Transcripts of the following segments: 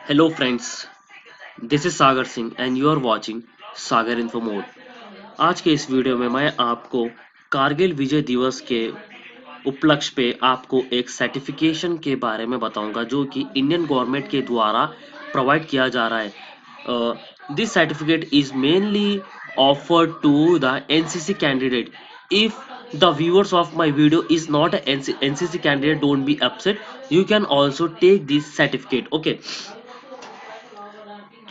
Hello friends, this is Sagar Singh and you are watching Sagar info mode. आज के इस video में मैं आपको कारगिल विजय दिवस के उपलक्ष्य पे आपको एक सर्टिफिकेशन के बारे में बताऊंगा जो कि इंडियन गवर्नमेंट के द्वारा प्रोवाइड किया जा रहा है। This certificate is mainly offered to the NCC candidate. If the viewers of my video is not a NCC candidate, don't be upset. You can also take this certificate. Okay.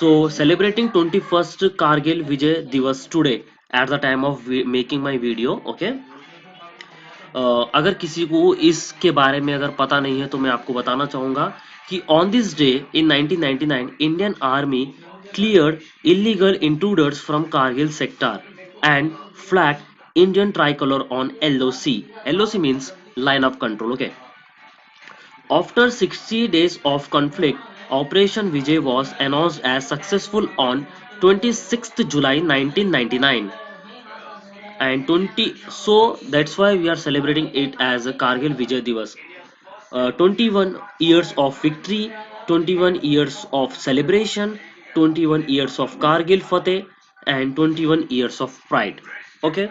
So celebrating 21st Kargil Vijay Divas today at the time of making my video. Okay. अगर किसी को इसके बारे में अगर पता नहीं है तो मैं आपको बताना चाहूंगा कि on this day in 1999 Indian army cleared illegal intruders from Kargil sector and flag Indian tricolour on LOC. LOC means line of control. Okay. After 60 days of conflict, Operation Vijay was announced as successful on 26th July 1999 and 20, so that's why we are celebrating it as a Kargil Vijay Divas. 21 years of victory, 21 years of celebration, 21 years of Kargil Fateh, and 21 years of pride. Okay,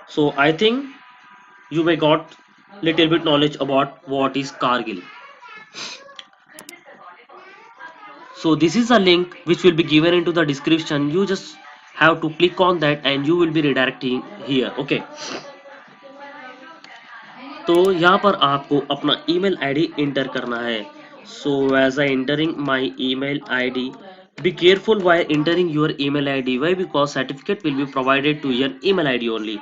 so I think you may got little bit knowledge about what is Kargil. So this is a link which will be given into the description. You just have to click on that and you will be redirecting here. Okay. तो यहाँ पर आपको अपना email ID inter करना है. So as I entering my email ID, be careful while entering your email ID. Why? Because certificate will be provided to your email ID only.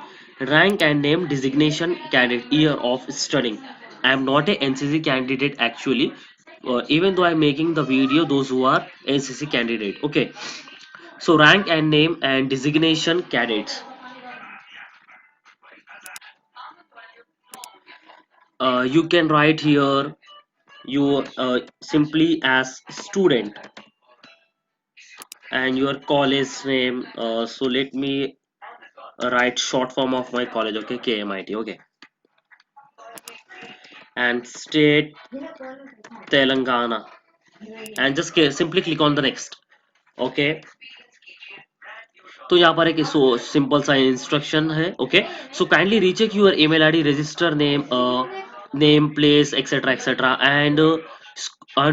Rank and name, designation, candidate, year of studying. I am not a NCC candidate actually. Even though I am making the video, those who are NCC candidate. Okay. So rank and name and designation cadets. You can write here you simply as student and your college name. So let me write short form of my college. Okay, KMIT. Okay, and state Telangana, and just simply click on the next. Okay, तो यहाँ पर एक simple सा instruction है. Okay, so kindly recheck your email ID, register name, name, place, etc, and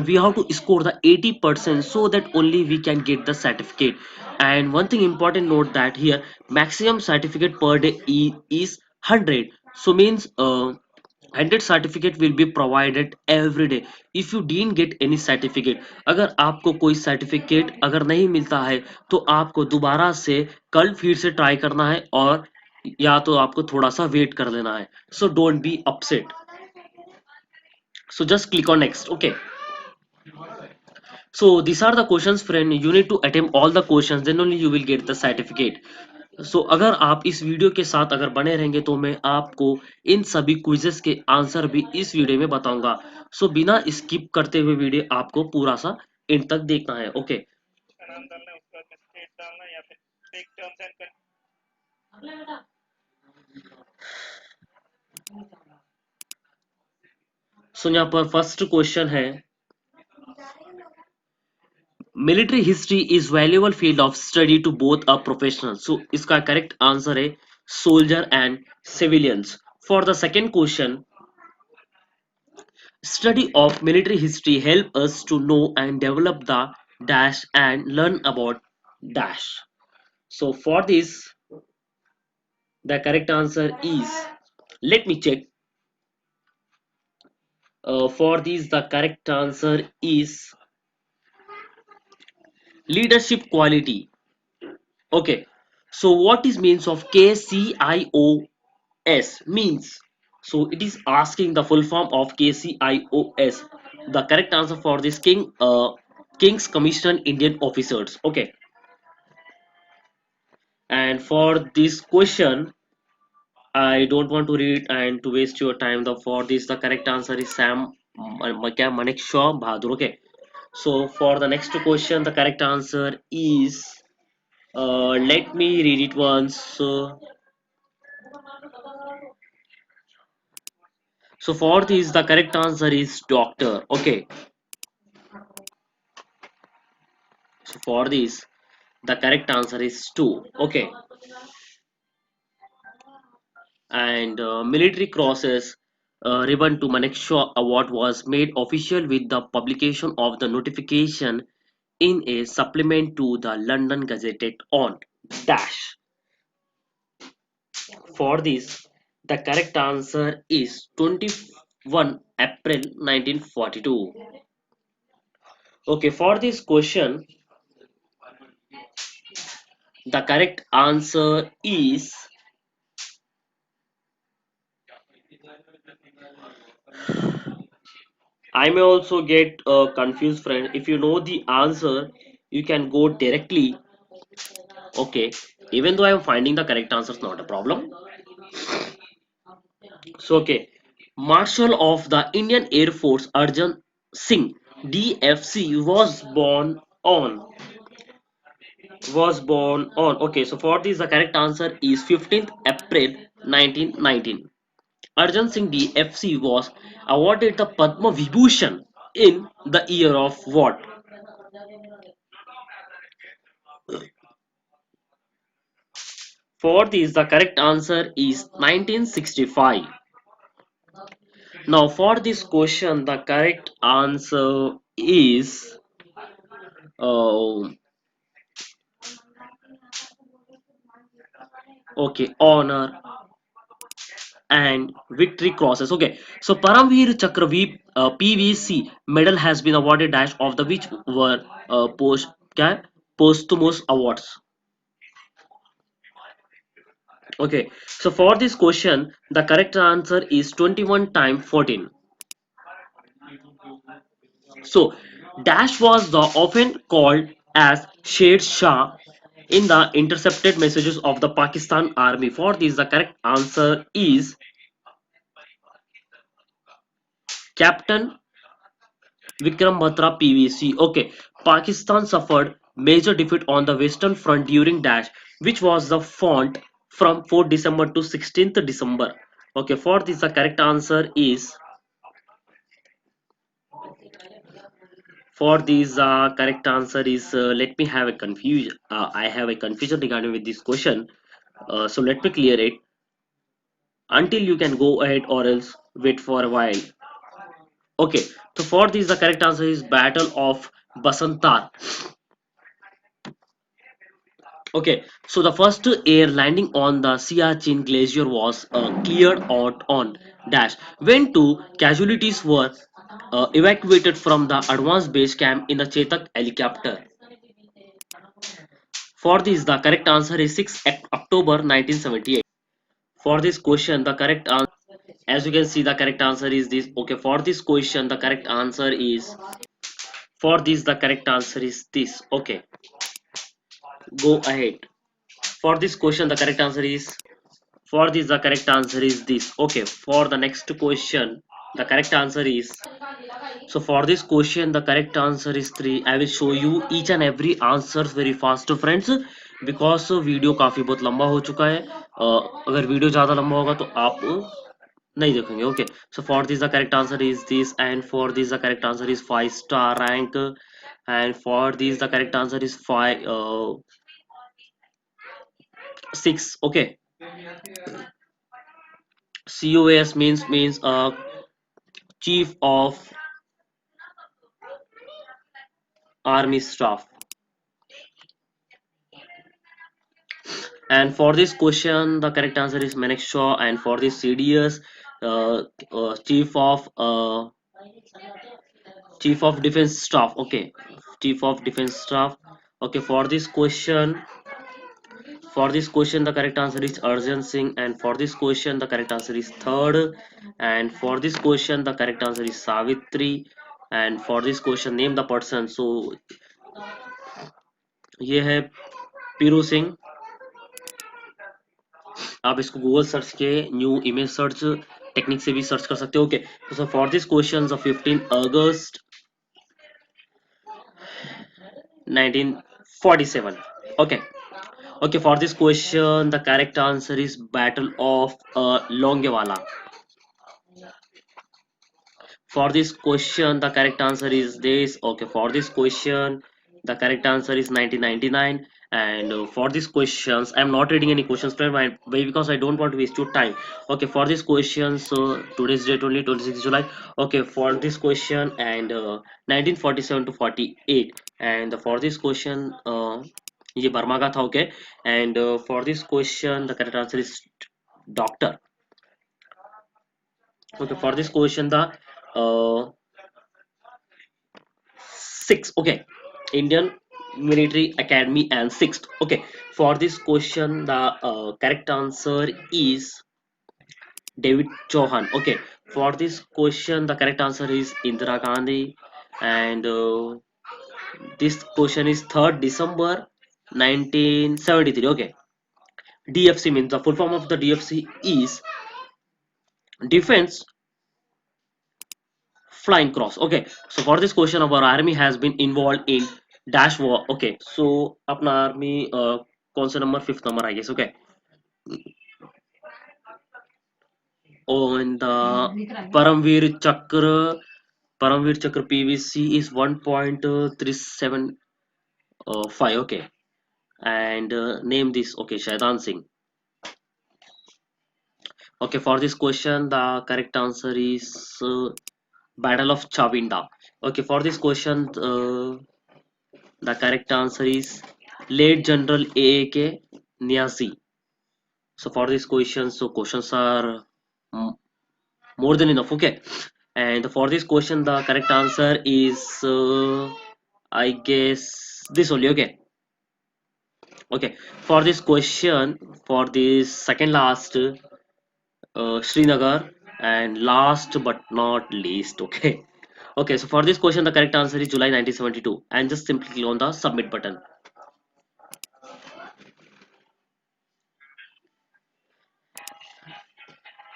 we have to score the 80% so that only we can get the certificate. And one thing important note that here maximum certificate per day is 100. So means 100 certificate will be provided every day. If you dean get any certificate, अगर आपको कोई certificate अगर नहीं मिलता है तो आपको दोबारा से कल फिर से ट्राई करना है और या तो आपको थोड़ा सा वेट कर लेना है. So don't be upset. So just click on next. Okay, so these are the questions friend, you need to attempt all the questions, then only you will get the certificate. अगर आप इस video के साथ अगर बने रहेंगे तो मैं आपको इन सभी क्विजेस के आंसर भी इस वीडियो में बताऊंगा. बिना स्किप करते हुए वीडियो आपको पूरा सा एंड तक देखना है. ओके. यहाँ पर फर्स्ट क्वेश्चन है, military history is valuable field of study to both a professional. इसका करेक्ट आंसर है soldier and civilians. For the second question, study of military history help us to know and develop the dash and learn about dash. So for this, the correct answer is, let me check. For this, the correct answer is leadership quality. Okay. So what is means of KCIOS means? So it is asking the full form of KCIOS. The correct answer for this King's Commission Indian Officers. Okay. And for this question, I don't want to read and to waste your time. The for this, the correct answer is Sam Manekshaw Bahadur. Okay. So for the next question, the correct answer is, let me read it once. So for this, the correct answer is doctor. Okay. So for this, the correct answer is two. Okay. And military crosses ribbon to Manekshaw Award was made official with the publication of the notification in a supplement to the London Gazette on dash. For this, the correct answer is 21 April 1942. Okay, for this question, the correct answer is, I may also get confused, friend. If you know the answer, you can go directly. Okay, even though I am finding the correct answer is not a problem. So, okay, Marshal of the Indian Air Force Arjan Singh DFC was born on. Okay, so for this the correct answer is 15th April 1919. Arjan Singh DFC was awarded the Padma Vibhushan in the year of what? For this the correct answer is 1965. Now for this question the correct answer is uh, okay, honor and victory crosses. Okay, so Paramveer Chakra PVC medal has been awarded dash of the which were posthumous awards. Okay, so for this question the correct answer is 21 times 14. So dash was the often called as Sher Shah in the intercepted messages of the Pakistan army. For this the correct answer is Captain Vikram Batra PVC. Okay, Pakistan suffered major defeat on the Western Front during Dash, which was the font from 4th December to 16th December. Okay, for this the correct answer is, for this correct answer is, let me have a confusion. I have a confusion regarding with this question. So let me clear it until you can go ahead or else wait for a while. Okay, so for this the correct answer is Battle of Basantar. Okay, so the first air landing on the Siachen Glacier was cleared out on dash when two casualties were evacuated from the advanced base camp in the Chetak helicopter. For this, the correct answer is 6 October 1978. For this question, the correct answer, as you can see, the correct answer is this. Okay, for this question, the correct answer is, for this, the correct answer is this. Okay, go ahead. For this question, the correct answer is, for this, the correct answer is this. Okay, for the next question, the correct answer is, so for this question, the correct answer is 3. I will show you each and every answers very fast friends, because video काफ़ी बहुत लंबा हो चुका है. अगर video ज़्यादा लंबा होगा तो आप नहीं देखेंगे. Okay, so for this the correct answer is this, and for this the correct answer is 5 star rank, and for this the correct answer is 5 6. Okay, COS means chief of army staff. And for this question the correct answer is Manekshaw, and for this CDS, chief of defense staff. Okay, chief of defense staff. Okay, for this question the correct answer is Arjan Singh, and for this question the correct answer is third, and for this question the correct answer is Savitri, and for this question name the person. So ये है पीरू सिंह. आप इसको Google search के new image search technique से भी search कर सकते हो. Okay, so for this question of 15 August 1947. Okay, okay, for this question the correct answer is Battle of Longewala. For this question the correct answer is this. Okay, for this question the correct answer is 1999. And for these questions I'm not reading any questions friend, why? Because I don't want to waste your time. Okay, for this question, so today's date only 26 July. Okay, for this question and 1947 to 48. And for this question ये Burma का था. Okay, and for this question the correct answer is doctor. Okay, for this question the uh, six. Okay, Indian Military Academy and sixth. Okay, for this question the correct answer is David Chauhan. Okay, for this question the correct answer is Indira Gandhi. And this question is 3rd December 1973. Okay, DFC means the full form of the DFC is Defense Flying Cross. Okay, so for this question our army has been involved in dash war. Okay, so अपना army कौन सा number, 5th number I guess. Okay, on the Paramveer Chakra PVC is 1.375. Okay, and name this. Okay, Shaitan Singh. Okay, for this question the correct answer is Battle of Chawinda. Okay, for this question the correct answer is late General AAK Niazi. So for this question, so questions are mm, more than enough. Okay, and for this question the correct answer is I guess this only. Okay, okay, for this question, for this second last Srinagar, and last but not least. Okay, okay, so for this question the correct answer is July 1972, and just simply click on the submit button.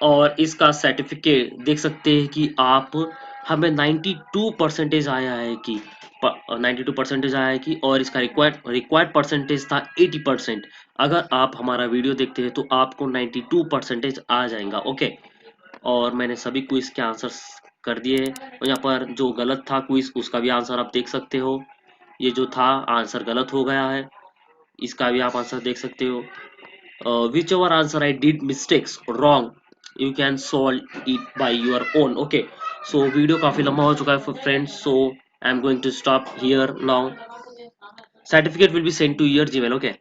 और इसका certificate देख सकते हैं कि आप हमें 92 percentage आया है कि 92 परसेंटेज आया है कि, और इसका रिक्वायर्ड परसेंटेज था 80%. अगर आप हमारा वीडियो देखते हैं तो आपको 92 परसेंटेज आ जाएगा. ओके, और मैंने सभी क्विज के आंसर्स कर दिए हैं, और यहाँ पर जो गलत था क्विज उसका भी आंसर आप देख सकते हो. ये जो था आंसर गलत हो गया है, इसका भी आप आंसर देख सकते हो. Whichever answer I did mistakes wrong, you can solve it by your own. Okay, so video काफी लंबा हो चुका है friends, so I'm going to stop here now. Certificate will be sent to your Gmail. Okay.